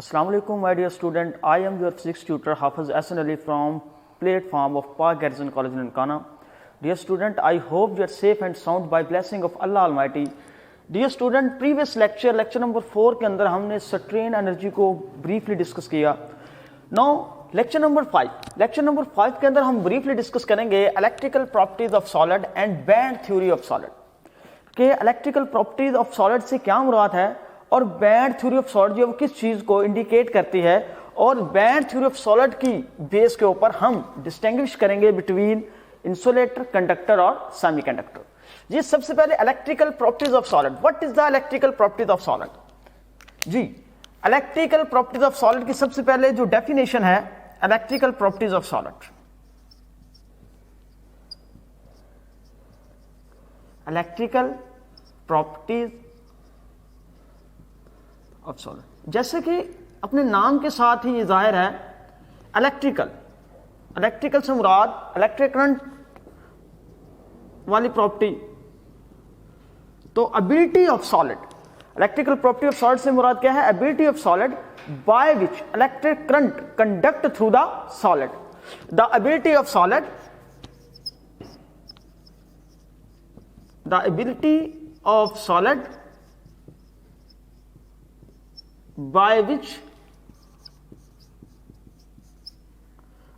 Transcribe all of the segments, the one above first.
Assalamu alaikum, my dear student. I am your physics tutor Hafiz Ahsan Ali from platform of Park Garrison College Nankana. Dear student, I hope you are safe and sound by blessing of Allah Almighty. Dear student, previous lecture number 4 के अंदर हमने strain energy को briefly discuss किया. Now lecture number 5 के अंदर हम briefly discuss करेंगे electrical properties of solid and band theory of solid. कि electrical properties of solid से क्या मुराद है और बैंड थ्योरी ऑफ सॉलिड जो है वो किस चीज को इंडिकेट करती है, और बैंड थ्योरी ऑफ सॉलिड की बेस के ऊपर हम डिस्टिंग्विश करेंगे बिटवीन इंसुलेटर, कंडक्टर और सेमीकंडक्टर. जी सबसे पहले electrical properties of solid. What is the electrical properties of solid? जी इलेक्ट्रिकल प्रॉपर्टीज ऑफ सॉलिड की सबसे पहले जो डेफिनेशन है, electrical properties of solid, electrical properties of solid, जैसे कि अपने नाम के साथ ही ये जाहिर है इलेक्ट्रिकल से मुराद इलेक्ट्रिक करंट वाली प्रॉपर्टी. तो ability of solid, electrical property of solid से मुराद क्या है? Ability of solid by which electric current conduct through the solid. The ability of solid, the ability of solid by which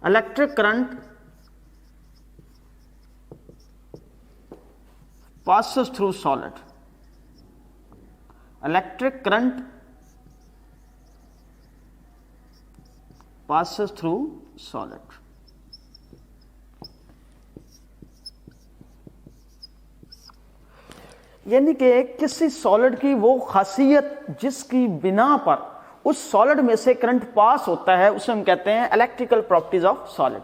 electric current passes through solid. Electric current passes through solid. यानी कि किसी solid की वो खासियत जिसकी बिना पर उस सॉलिड में से करंट पास होता है, उसे हम कहते हैं इलेक्ट्रिकल प्रॉपर्टीज ऑफ सॉलिड.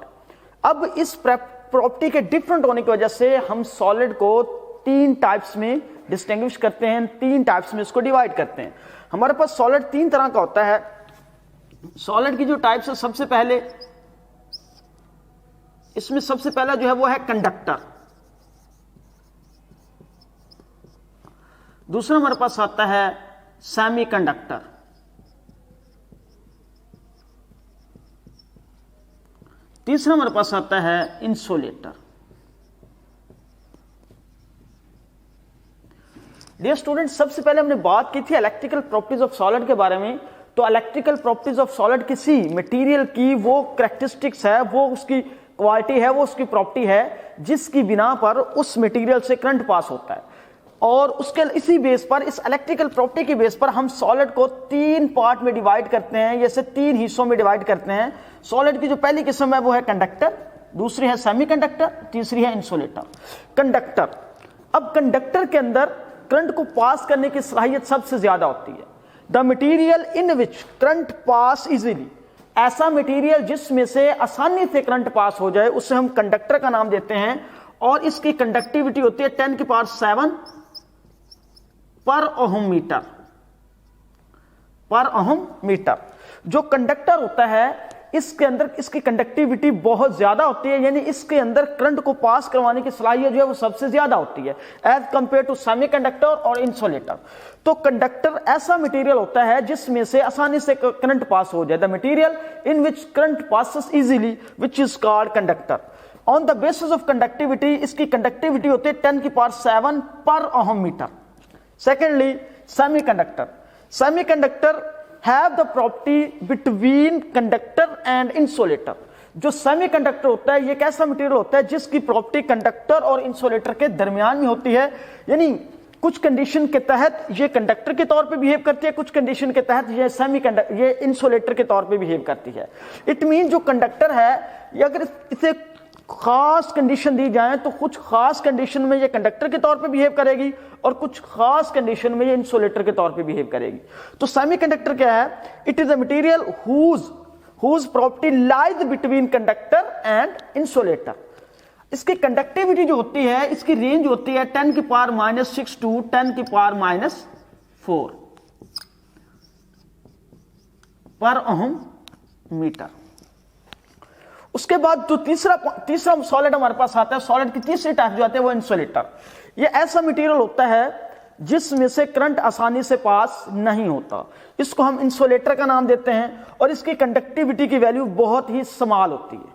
अब इस प्रॉपर्टी के डिफरेंट होने की वजह से हम सॉलिड को 3 टाइप्स में डिस्टिंग्विश करते हैं, 3 टाइप्स में इसको डिवाइड करते हैं. हमारे पास सॉलिड 3 तरह का होता है. सॉलिड की जो टाइप्स है, सबसे पहले इसमें सबसे पहला जो है वो है कंडक्टर. दूसरा हमारे पास आता है सेमीकंडक्टर. तीसरा हमारे पास आता है इंसुलेटर. डियर स्टूडेंट, सबसे पहले हमने बात की थी इलेक्ट्रिकल प्रॉपर्टीज ऑफ सॉलिड के बारे में. तो इलेक्ट्रिकल प्रॉपर्टीज ऑफ सॉलिड किसी मटेरियल की वो कैरेक्टरिस्टिक्स है, वो उसकी क्वालिटी है, वो उसकी प्रॉपर्टी है जिसकी बिना पर उस मटेरियल से करंट पास होता है. और उसके इसी बेस पर, इस इलेक्ट्रिकल प्रॉपर्टी के बेस पर हम सॉलिड को 3 पार्ट में डिवाइड करते हैं, जैसे 3 हिस्सों में डिवाइड करते हैं. सॉलिड की जो पहली किस्म है वो है कंडक्टर, दूसरी है सेमीकंडक्टर, तीसरी है इंसुलेटर. कंडक्टर, अब कंडक्टर के अंदर करंट को पास करने की सलाहियत सबसे ज्यादा होती है. The material in which current pass easily, ऐसा मटीरियल जिसमें से आसानी से करंट पास हो जाए उसे हम कंडक्टर का नाम देते हैं. और इसकी कंडक्टिविटी होती है 10 की पावर 7 पर ओहम मीटर. जो कंडक्टर होता है इसके अंदर इसकी कंडक्टिविटी बहुत ज्यादा होती है, यानी इसके अंदर करंट को पास करवाने की सलाहियत जो है वो सबसे ज्यादा होती है एज कंपेयर टू सेमीकंडक्टर और इंसुलेटर. तो कंडक्टर ऐसा मटेरियल होता है जिसमें से आसानी से करंट पास हो जाए. The material in which current passes easily which is called conductor. On the basis of conductivity, इसकी कंडक्टिविटी होती है 10 की पावर 7 पर ohm metre. Secondly, semiconductor. Semiconductor have the property between conductor and insulator. जो semiconductor होता है ये एक ऐसा मटेरियल होता है जिसकी प्रॉपर्टी कंडक्टर और इंसुलेटर के दरमियान में होती है. यानी कुछ कंडीशन के तहत ये कंडक्टर के तौर पे बिहेव करती है, कुछ कंडीशन के तहत ये इंसुलेटर के तौर पे बिहेव करती है. इट मीन जो कंडक्टर है, ये अगर इसे खास कंडीशन दी जाए तो कुछ खास कंडीशन में ये कंडक्टर के तौर पे बिहेव करेगी और कुछ खास कंडीशन में ये इंसुलेटर के तौर पे बिहेव करेगी. तो सेमीकंडक्टर क्या है? It is a material whose property lies between conductor and insulator. इसकी कंडक्टिविटी जो होती है, इसकी रेंज होती है 10 की पावर -6 टू 10 की पावर -4 पर ओहम मीटर. उसके बाद जो तीसरा सॉलिड हमारे पास आता है, सॉलिड की तीसरी टाइप जो आती है वो इंसुलेटर. ये ऐसा मटेरियल होता है जिसमें से करंट आसानी से पास नहीं होता, इसको हम इंसुलेटर का नाम देते हैं। और इसकी कंडक्टिविटी की वैल्यू बहुत ही स्मॉल होती है।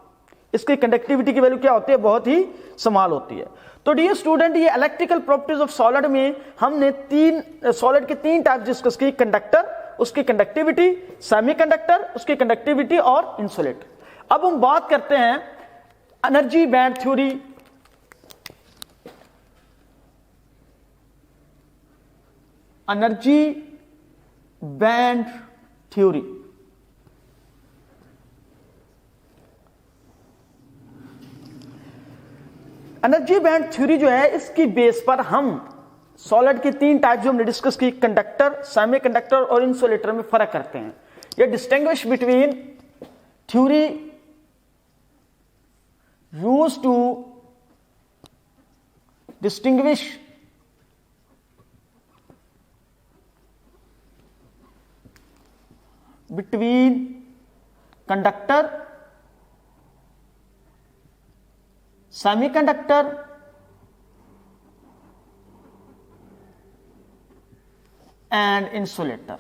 इसकी कंडक्टिविटी की वैल्यू क्या होती है? बहुत ही स्मॉल होती है। तो डियर स्टूडेंट, ये इलेक्ट्रिकल प्रॉपर्टीज ऑफ सॉलिड में हमने सॉलिड के तीन टाइप डिस्कस की, कंडक्टर, उसकी कंडक्टिविटी, सेमीकंडक्टर, उसकी कंडक्टिविटी, और इंसुलेटर। अब हम बात करते हैं energy band theory. Energy band theory. Energy band theory जो है, इसकी बेस पर हम सॉलिड की तीन टाइप जो हमने डिस्कस की, कंडक्टर, सेमीकंडक्टर और इंसुलेटर, में फर्क करते हैं। ये distinguish between theory used to distinguish between conductor, semiconductor and insulator।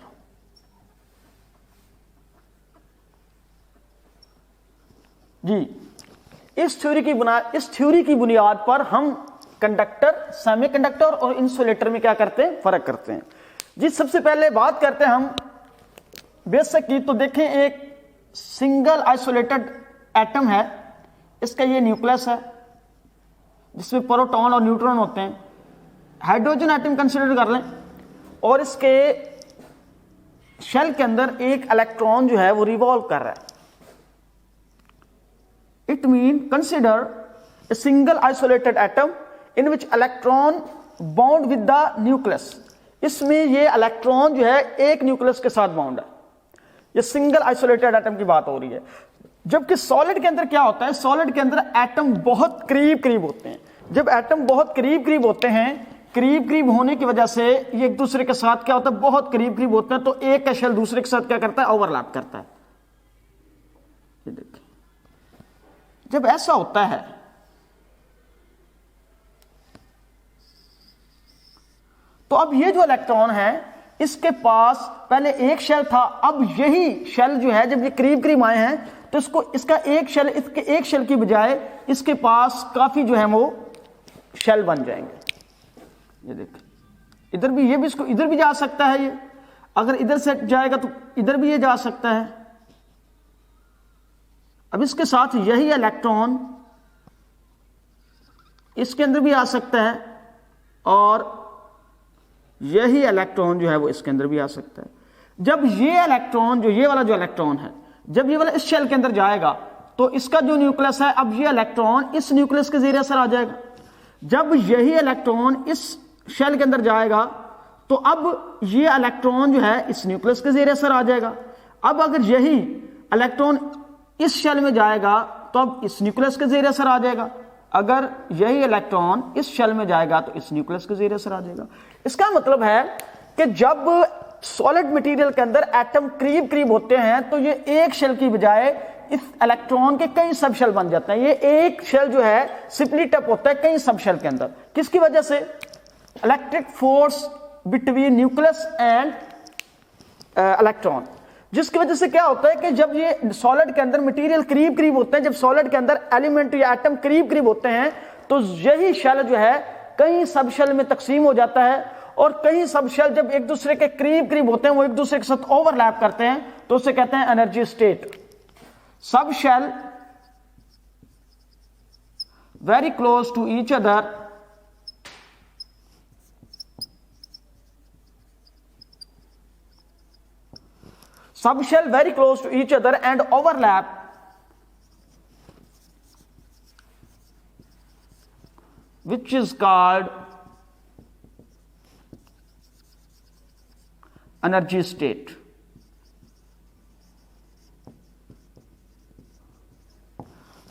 जी, इस थ्योरी की बुनियाद पर हम कंडक्टर, सेमीकंडक्टर और इंसुलेटर में क्या करते हैं? फर्क करते हैं। जी, सबसे पहले बात करते हैं हम बेसिक की। तो देखें, एक सिंगल आइसोलेटेड एटम है, इसका ये न्यूक्लियस है जिसमें प्रोटॉन और न्यूट्रॉन होते हैं। हाइड्रोजन एटम कंसीडर कर लें, और इसके शेल के अंदर एक इलेक्ट्रॉन जो है वो रिवॉल्व कर रहा है। It mean consider a single isolated atom in which electron bound with the nucleus. इसमें ये इलेक्ट्रॉन जो है एक न्यूक्लियस के साथ बाउंड है। ये सिंगल आइसोलेटेड एटम की बात हो रही है। जबकि सॉलिड के अंदर क्या होता है? सॉलिड के अंदर एटम बहुत करीब करीब होते हैं। जब एटम बहुत करीब करीब होते हैं, करीब करीब होने की वजह से ये एक दूसरे के साथ क्या होता है? बहुत करीब करीब होते हैं, तो एक का शेल दूसरे के साथ क्या करता है? ओवरलैप करता है। ये देखिए, जब ऐसा होता है तो अब ये जो इलेक्ट्रॉन है, इसके पास पहले एक शेल था, अब यही शेल जो है जब ये करीब करीब आए हैं तो इसका एक शेल, इसके एक शेल की बजाय इसके पास काफी जो है वो शेल बन जाएंगे। ये देखिए, इधर भी, ये भी इसको इधर भी जा सकता है। ये अगर इधर से जाएगा तो इधर भी ये जा सकता है। अब इसके साथ यही इलेक्ट्रॉन इसके अंदर भी आ सकता है, और यही इलेक्ट्रॉन जो है वो इसके अंदर भी आ सकता है। जब ये इलेक्ट्रॉन, जो ये वाला जो इलेक्ट्रॉन है, जब ये वाला इस शेल के अंदर जाएगा तो इसका जो न्यूक्लियस है, अब ये इलेक्ट्रॉन इस न्यूक्लियस के ज़रिए असर आ जाएगा। जब यही इलेक्ट्रॉन इस शेल के अंदर जाएगा तो अब ये इलेक्ट्रॉन जो है इस न्यूक्लियस के ज़रिए असर आ जाएगा। अब अगर यही इलेक्ट्रॉन इस शेल में जाएगा तो अब इस न्यूक्लियस के ज़रिए असर आ जाएगा। अगर यही इलेक्ट्रॉन इस शेल में जाएगा तो इस न्यूक्लियस के ज़रिए असर आ जाएगा। इसका मतलब है कि जब सॉलिड मटेरियल के अंदर एटम करीब करीब होते हैं तो ये एक शेल की बजाय इस इलेक्ट्रॉन के कई सब शेल बन जाते हैं। ये एक शेल जो है स्प्लिट अप होता है कई सब शेल के अंदर। किसकी वजह से? Electric force between nucleus and electron, जिसकी वजह से क्या होता है कि जब ये सॉलिड के अंदर मटेरियल करीब करीब होते हैं, जब सॉलिड के अंदर एलिमेंट या एटम करीब करीब होते हैं तो यही शेल जो है कई सब शेल में तकसीम हो जाता है, और कई सब शेल जब एक दूसरे के करीब करीब होते हैं, वो एक दूसरे के साथ ओवरलैप करते हैं, तो उसे कहते हैं energy state. Subshell very close to each other subshell very close to each other and overlap which is called energy state।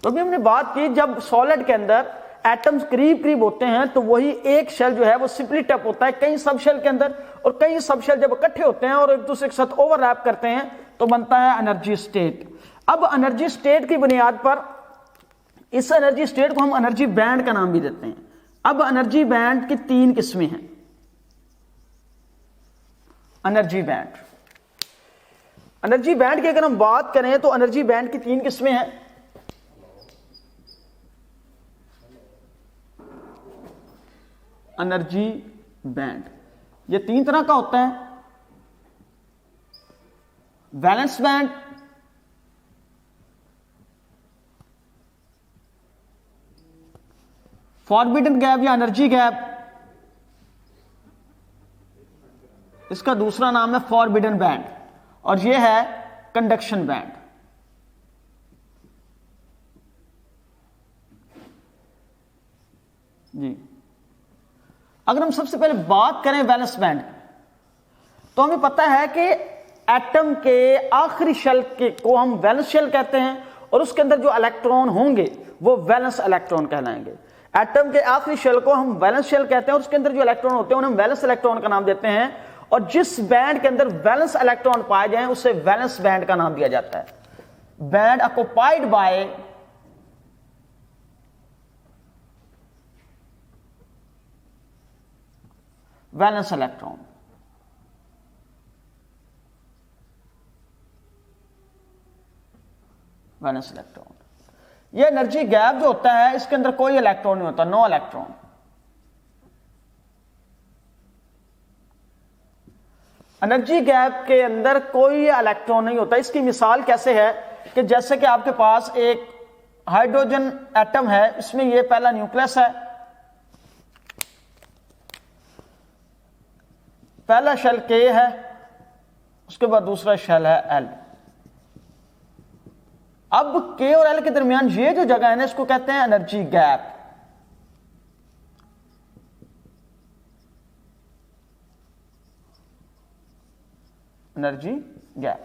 तो अभी हमने बात की जब सॉलिड के अंदर एटम्स करीब करीब होते हैं तो वही एक शेल जो है वो स्प्लिट अप होता है कई सब शेल के अंदर, और कई सब शेल जब इकट्ठे होते हैं और एक दूसरे के साथ ओवरलैप करते हैं तो बनता है एनर्जी स्टेट। अब एनर्जी स्टेट की बुनियाद पर इस एनर्जी स्टेट को हम एनर्जी बैंड का नाम भी देते हैं। अब एनर्जी बैंड की तीन किस्में हैं। Energy band. एनर्जी बैंड की अगर हम बात करें तो एनर्जी बैंड की 3 किस्में हैं। एनर्जी बैंड ये 3 तरह का होता है। वैलेंस बैंड, फॉरबिडन गैप या एनर्जी गैप, इसका दूसरा नाम है फॉरबिडन बैंड, और यह है कंडक्शन बैंड। जी, अगर हम सबसे पहले बात करें वैलेंस बैंड, तो हमें पता है कि एटम के आखिरी शेल को हम वैलेंस शेल कहते हैं, और उसके अंदर जो इलेक्ट्रॉन होंगे वो वैलेंस इलेक्ट्रॉन कहलाएंगे। एटम के आखिरी शेल को हम वैलेंस शेल कहते हैं, और उसके अंदर जो इलेक्ट्रॉन होते हैं उन्हें हम वैलेंस इलेक्ट्रॉन का नाम देते हैं, और जिस बैंड के अंदर वैलेंस इलेक्ट्रॉन पाए जाएं उसे वैलेंस बैंड का नाम दिया जाता है। Band occupied by valence electron. Valence electron, ये एनर्जी गैप जो होता है इसके अंदर कोई इलेक्ट्रॉन नहीं होता, नो इलेक्ट्रॉन। एनर्जी गैप के अंदर कोई इलेक्ट्रॉन नहीं होता। इसकी मिसाल कैसे है कि जैसे कि आपके पास एक हाइड्रोजन एटम है, इसमें ये पहला न्यूक्लियस है, पहला शेल के है, उसके बाद दूसरा शेल है एल। अब के और एल के दरमियान ये जो जगह है ना, इसको कहते हैं एनर्जी गैप। Energy gap.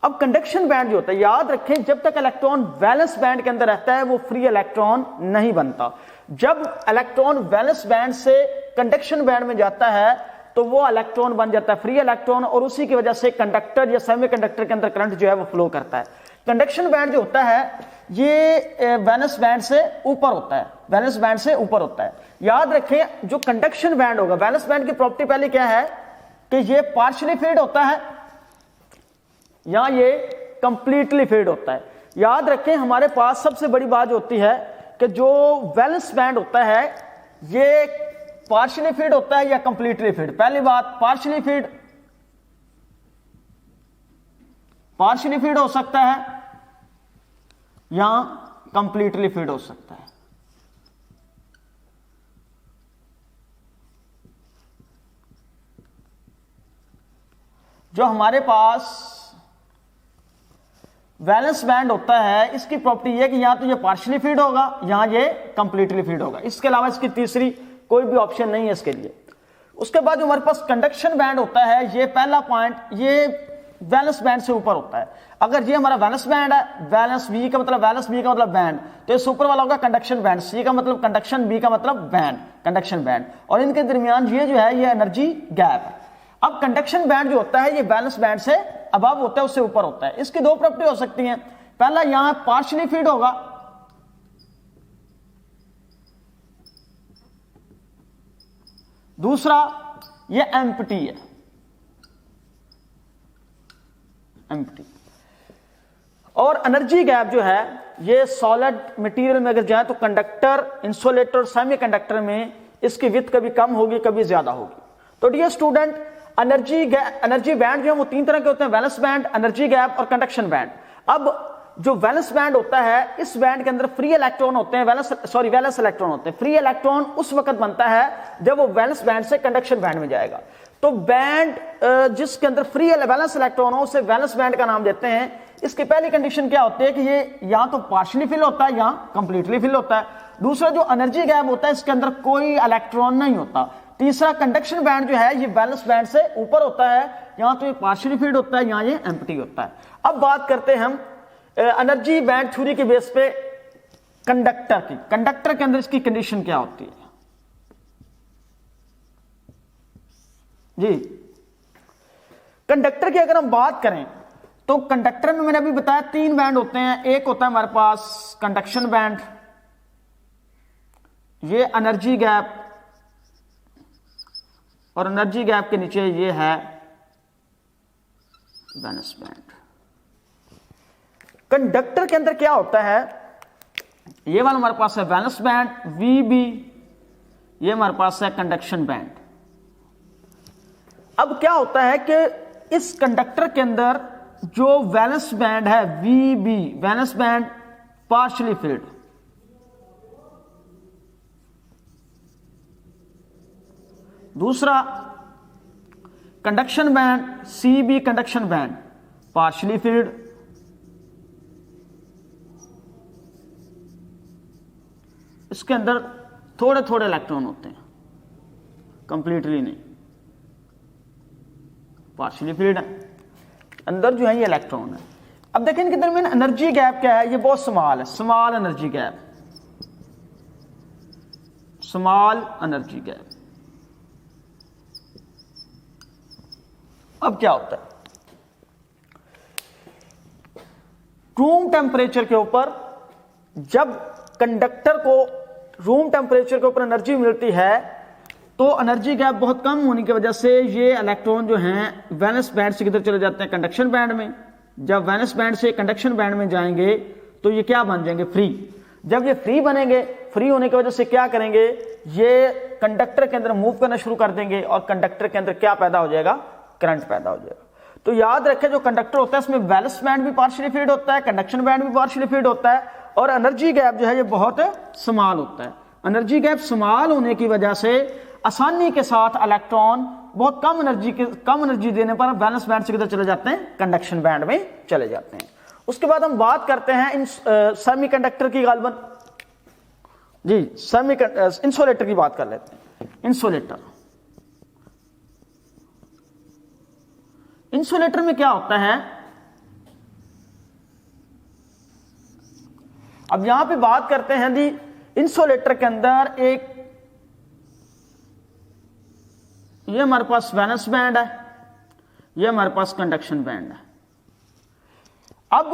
अब कंडक्शन बैंड जो होता है, याद रखें जब तक इलेक्ट्रॉन वैलेंस बैंड के अंदर रहता है वो फ्री इलेक्ट्रॉन नहीं बनता। जब इलेक्ट्रॉन वैलेंस बैंड से कंडक्शन बैंड में जाता है तो वो इलेक्ट्रॉन बन जाता है फ्री इलेक्ट्रॉन, और उसी की वजह से कंडक्टर या सेमीकंडक्टर के अंदर करंट जो है वो फ्लो करता है। कंडक्शन बैंड जो होता है ये वैलेंस बैंड से ऊपर होता है, वैलेंस बैंड से ऊपर होता है। याद रखें जो कंडक्शन बैंड होगा, वैलेंस बैंड की प्रॉपर्टी पहले क्या है कि ये पार्शियली फील्ड होता है या ये कंप्लीटली फील्ड होता है। याद रखें हमारे पास सबसे बड़ी बात होती है कि जो वैलेंस बैंड होता है ये पार्शियली फील्ड होता है या कंप्लीटली फील्ड। पहली बात, पार्शियली फील्ड हो सकता है या कंप्लीटली फील्ड हो सकता है। जो हमारे पास वैलेंस बैंड होता है इसकी प्रॉपर्टी यह कि या तो ये पार्शियली फील्ड होगा या ये कंप्लीटली फील्ड होगा, इसके अलावा इसकी तीसरी कोई भी ऑप्शन नहीं है इसके लिए। उसके बाद जो हमारे पास कंडक्शन बैंड होता है, ये पहला पॉइंट ये वैलेंस बैंड से ऊपर होता है। अगर ये हमारा वैलेंस बैंड है, वैलेंस बी का मतलब बैंड, तो इस ऊपर वाला होगा कंडक्शन बैंड, सी का मतलब कंडक्शन, बी का मतलब बैंड, कंडक्शन बैंड, और इनके दरमियान ये जो है ये एनर्जी गैप है। अब कंडक्शन बैंड जो होता है ये वैलेंस बैंड से अबव होता है, उससे ऊपर होता है। इसकी दो प्रॉपर्टी हो सकती हैं, पहला यहां पार्शियली फील्ड होगा, दूसरा ये एम्प्टी है, एम्प्टी। और एनर्जी गैप जो है ये सॉलिड मटेरियल में अगर जाए तो कंडक्टर, इंसुलेटर, सेमीकंडक्टर में इसकी विड्थ कभी कम होगी कभी ज्यादा होगी। तो डियर स्टूडेंट, एनर्जी बैंड जो है वो 3 तरह के होते हैं, वैलेंस बैंड, एनर्जी गैप और कंडक्शन बैंड। अब जो वैलेंस बैंड होता है इस बैंड के अंदर फ्री इलेक्ट्रॉन होते हैं, वैलेंस इलेक्ट्रॉन होते हैं। फ्री इलेक्ट्रॉन उस वक्त बनता है जब वो वैलेंस बैंड से कंडक्शन बैंड में जाएगा। तो बैंड जिसके अंदर फ्री वैलेंस इलेक्ट्रॉन हो उसे वैलेंस बैंड का नाम देते हैं। इसकी पहली कंडीशन क्या होती है कि ये या तो पार्शियली फिल होता है या कंप्लीटली फिल होता है। दूसरा जो एनर्जी गैप होता है इसके अंदर कोई इलेक्ट्रॉन नहीं होता। तीसरा कंडक्शन बैंड जो है ये वैलेंस बैंड से ऊपर होता है, या तो ये पार्शियली फील्ड होता है या ये एम्प्टी होता है। अब बात करते हैं हम एनर्जी बैंड थ्योरी के बेस पे कंडक्टर की। कंडक्टर के अंदर इसकी कंडीशन क्या होती है जी? कंडक्टर की अगर हम बात करें तो कंडक्टर में मैंने अभी बताया 3 बैंड होते हैं। एक होता है हमारे पास कंडक्शन बैंड, ये एनर्जी गैप और एनर्जी गैप के नीचे ये है वैलेंस बैंड। कंडक्टर के अंदर क्या होता है, ये वाला हमारे पास है वैलेंस बैंड VB, ये हमारे पास है कंडक्शन बैंड। अब क्या होता है कि इस कंडक्टर के अंदर जो वैलेंस बैंड है VB, valence band partially filled, दूसरा conduction band CB, conduction band partially filled, इसके अंदर थोड़े थोड़े इलेक्ट्रॉन होते हैं, कंप्लीटली नहीं, पार्शियली फिल्ड है, अंदर जो है ये इलेक्ट्रॉन है। अब देखें इनके दरमियान एनर्जी गैप क्या है, ये बहुत स्मॉल है, small energy gap, small energy gap. अब क्या होता है, रूम टेम्परेचर के ऊपर जब कंडक्टर को रूम टेम्परेचर के ऊपर एनर्जी मिलती है तो एनर्जी गैप बहुत कम होने की वजह से ये इलेक्ट्रॉन जो हैं वैलेंस बैंड से किधर चले जाते हैं, कंडक्शन बैंड में। जब वैलेंस बैंड से कंडक्शन बैंड में जाएंगे तो ये क्या बन जाएंगे, फ्री। जब ये फ्री बनेंगे, फ्री होने की वजह से क्या करेंगे, ये कंडक्टर के अंदर मूव करना शुरू कर देंगे और कंडक्टर के अंदर क्या पैदा हो जाएगा, करंट पैदा हो जाएगा। तो याद रखें जो कंडक्टर होता है उसमें वैलेंस बैंड भी पार्शियली फील्ड होता है, कंडक्शन बैंड भी पार्शियली फील्ड होता है और एनर्जी गैप जो है ये बहुत स्मॉल होता है। एनर्जी गैप स्मॉल होने की वजह से आसानी के साथ इलेक्ट्रॉन बहुत कम एनर्जी देने पर वैलेंस बैंड से किधर चले जाते हैं, कंडक्शन बैंड में चले जाते हैं। उसके बाद हम बात करते हैं सेमीकंडक्टर की, गालबन जी इंसुलेटर की बात कर लेते हैं। इंसुलेटर में क्या होता है, अब यहां पे बात करते हैं दी इंसुलेटर के अंदर एक, ये हमारे पास वैलेंस बैंड है, ये हमारे पास कंडक्शन बैंड है। अब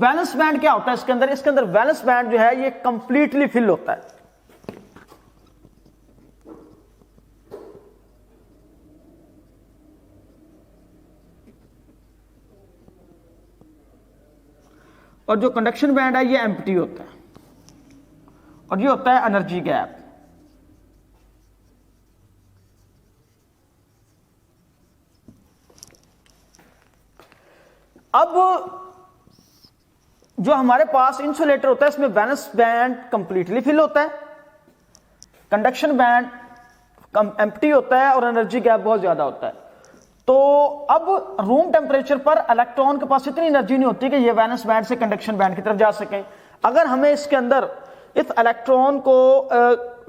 वैलेंस बैंड क्या होता है इसके अंदर वैलेंस बैंड जो है ये कंप्लीटली फिल होता है। और जो कंडक्शन बैंड है ये एम्प्टी होता है और ये होता है एनर्जी गैप। अब जो हमारे पास इंसुलेटर होता है इसमें वैलेंस बैंड कंप्लीटली फिल होता है, कंडक्शन बैंड एम्प्टी होता है और एनर्जी गैप बहुत ज्यादा होता है। तो अब रूम टेम्परेचर पर इलेक्ट्रॉन के पास इतनी एनर्जी नहीं होती कि ये वैलेंस बैंड से कंडक्शन बैंड की तरफ जा सके। अगर हमें इसके अंदर इस इलेक्ट्रॉन को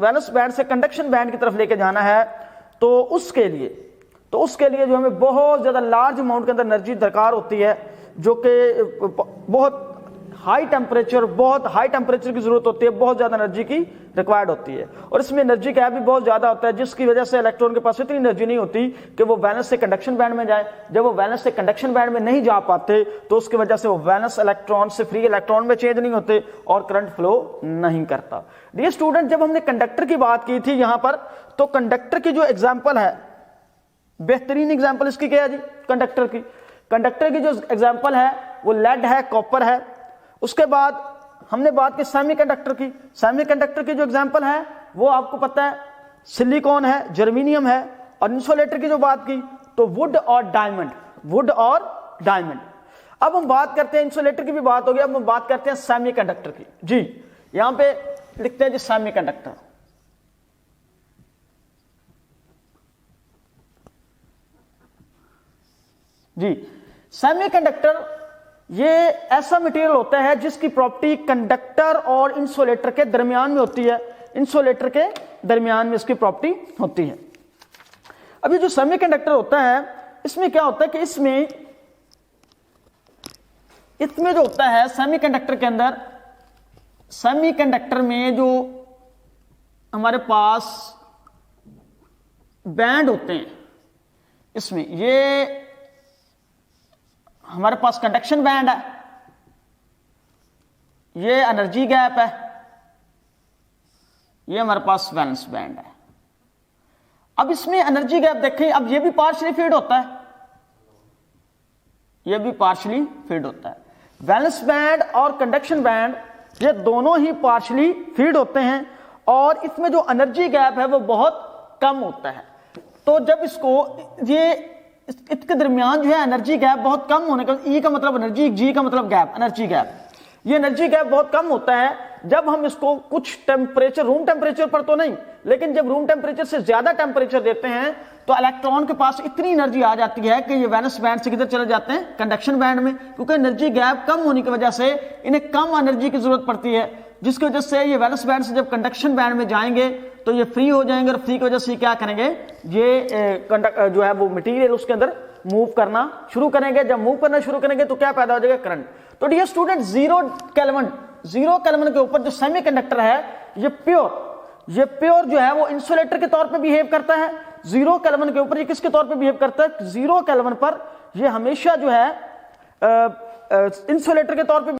वैलेंस बैंड से कंडक्शन बैंड की तरफ लेके जाना है तो उसके लिए जो हमें बहुत ज्यादा लार्ज अमाउंट के अंदर एनर्जी दरकार होती है, जो कि बहुत हाई टेम्परेचर की जरूरत होती है, बहुत ज्यादा एनर्जी की रिक्वायर्ड होती है और इसमें एनर्जी गैप भी बहुत ज्यादा होता है, जिसकी वजह से इलेक्ट्रॉन के पास इतनी एनर्जी नहीं होती कि वो वैलेंस से कंडक्शन बैंड में जाए। जब वो वैलेंस से कंडक्शन बैंड में नहीं जा पाते तो उसकी वजह से वो वैलेंस इलेक्ट्रॉन से फ्री इलेक्ट्रॉन में चेंज नहीं होते और करंट फ्लो नहीं करता। डियर स्टूडेंट, जब हमने कंडक्टर की बात की थी यहां पर, तो कंडक्टर की जो एग्जाम्पल है, बेहतरीन एग्जाम्पल इसकी क्या है जी, कंडक्टर की जो एग्जाम्पल है वो लेड है, कॉपर है। उसके बाद हमने बात की सेमीकंडक्टर की जो एग्जांपल है वो आपको पता है सिलिकॉन है, जर्मेनियम है। और इंसुलेटर की जो बात की तो वुड और डायमंड। अब हम बात करते हैं, इंसुलेटर की भी बात हो गई, अब हम बात करते हैं सेमीकंडक्टर की। जी यहां पे लिखते हैं जी सेमीकंडक्टर। जी सेमीकंडक्टर ये ऐसा मटेरियल होता है जिसकी प्रॉपर्टी कंडक्टर और इंसुलेटर के दरमियान में होती है, इसकी प्रॉपर्टी होती है। अभी जो सेमीकंडक्टर होता है इसमें क्या होता है कि इसमें जो होता है सेमीकंडक्टर के अंदर, सेमीकंडक्टर में जो हमारे पास बैंड होते हैं, इसमें ये हमारे पास कंडक्शन बैंड है, ये एनर्जी गैप है, ये हमारे पास वैलेंस बैंड है। अब इसमें एनर्जी गैप देखें, अब ये भी पार्शियली फीड होता है, ये भी पार्शियली फीड होता है। वैलेंस बैंड और कंडक्शन बैंड ये दोनों ही पार्शियली फीड होते हैं और इसमें जो एनर्जी गैप है वो बहुत कम होता है। तो जब इसको ये इसके दरमियान जो है एनर्जी गैप बहुत कम होने का, ई का मतलब एनर्जी, जी का मतलब गैप, एनर्जी गैप, ये एनर्जी गैप बहुत कम होता है जब हम इसको कुछ टेम्परेचर, रूम टेम्परेचर पर तो नहीं, लेकिन जब रूम टेम्परेचर से ज्यादा टेम्परेचर देते हैं तो इलेक्ट्रॉन के पास इतनी एनर्जी आ जाती है कि ये वैलेंस बैंड से किधर चले जाते हैं, कंडक्शन बैंड में, क्योंकि एनर्जी गैप कम होने की वजह से इन्हें कम एनर्जी की जरूरत पड़ती है, जिसकी वजह से ये वैलेंस बैंड से जब कंडक्शन बैंड में जाएंगे तो ये फ्री हो जाएंगे और फ्री की वजह से क्या करेंगे, ये जो है वो मटेरियल उसके अंदर मूव करना शुरू करेंगे। जब मूव करना शुरू करेंगे तो क्या पैदा हो जाएगा, करंट। तो डियर स्टूडेंट, जीरो केल्विन के ऊपर जो सेमीकंडक्टर है ये प्योर जो है वो इंसुलेटर के तौर पे बिहेव करता है। 0 केल्विन के ऊपर ये किसके तौर पे बिहेव करता है, 0 केल्विन पर ये हमेशा जो है इंसुलेटर के तौर पे